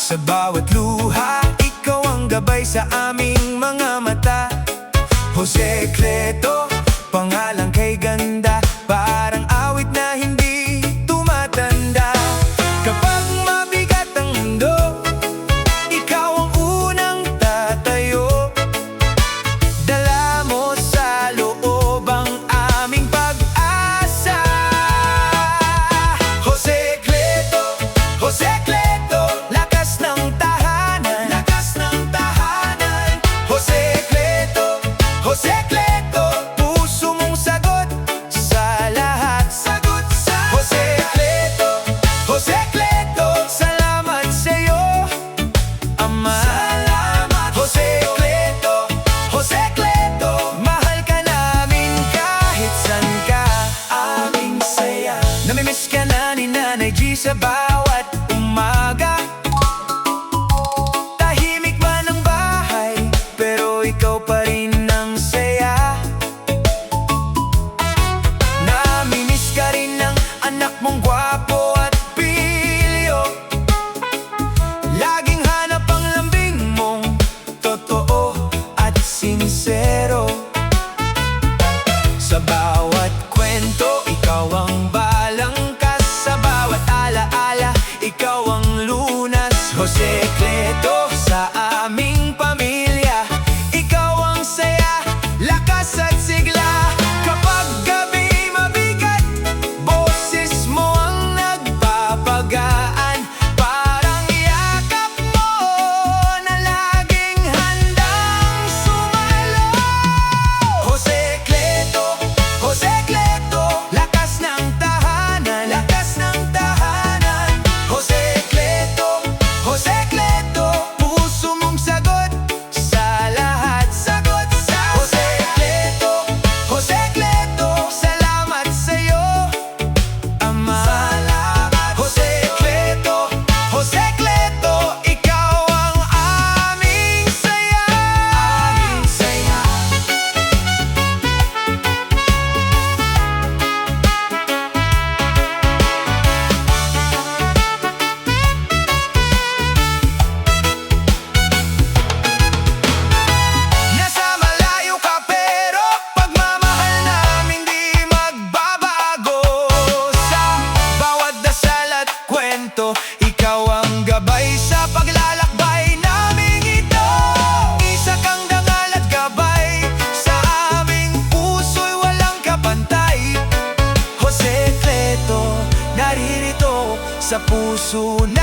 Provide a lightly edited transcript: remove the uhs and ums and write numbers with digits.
Sa bawat luha, ikaw ang gabay sa aming mga mata. Jose Cleto, pangalan kay ganda, parang awit na hindi tumatanda. Kapag mabigat ang mundo, ikaw ang unang tatayo. Dala mo sa loob ang aming pag-asa. Jose Cleto, Jose Cleto, lakas ng tahanan, lakas ng tahanan. Jose Cleto, Jose Cleto, puso mong sagot sa lahat. Sagot sa Jose Cleto, Jose Cleto, salamat sa'yo, Ama. Salamat Jose Cleto, Jose Cleto, mahal ka namin kahit san ka. Aming saya, namimiss ka na ni Nanay G sa bawat umaga. Tahimik man ang bahay, pero ikaw pa rin ang saya. Namimiss ka rin ng anak mong gwapo at pilyo. Laging hanap ang lambing mong totoo at sincero. Sa bawat kwento, ikaw ang balangkas. Sa bawat alaala, ikaw ang lunas. Jose Cleto, sa aming pamilya, ikaw ang saya, lakas at sigla. Kapag gabi mabigat, boses mo ang nagpapagaan. Parang yakap mo na laging handang sumalo. Jose Cleto, Jose Cleto, lakas ng tahanan, lakas ng tahanan. Jose Cleto, Jose Cleto, puso mong sagot sa lahat. Sagot sa Jose Cleto, Jose Cleto, salamat sa'yo, Ama. Salamat Jose Cleto, Jose Cleto, ikaw ang aming saya. Aming saya. Nasa malayo ka pero pagmamahal namin di magbabago. Sa bawat dasal at kwento, ikaw ang gabay sa paglalakbay naming ito. Isa kang dangal at gabay, sa aming puso'y walang kapantay. Jose Cleto, naririto sa puso na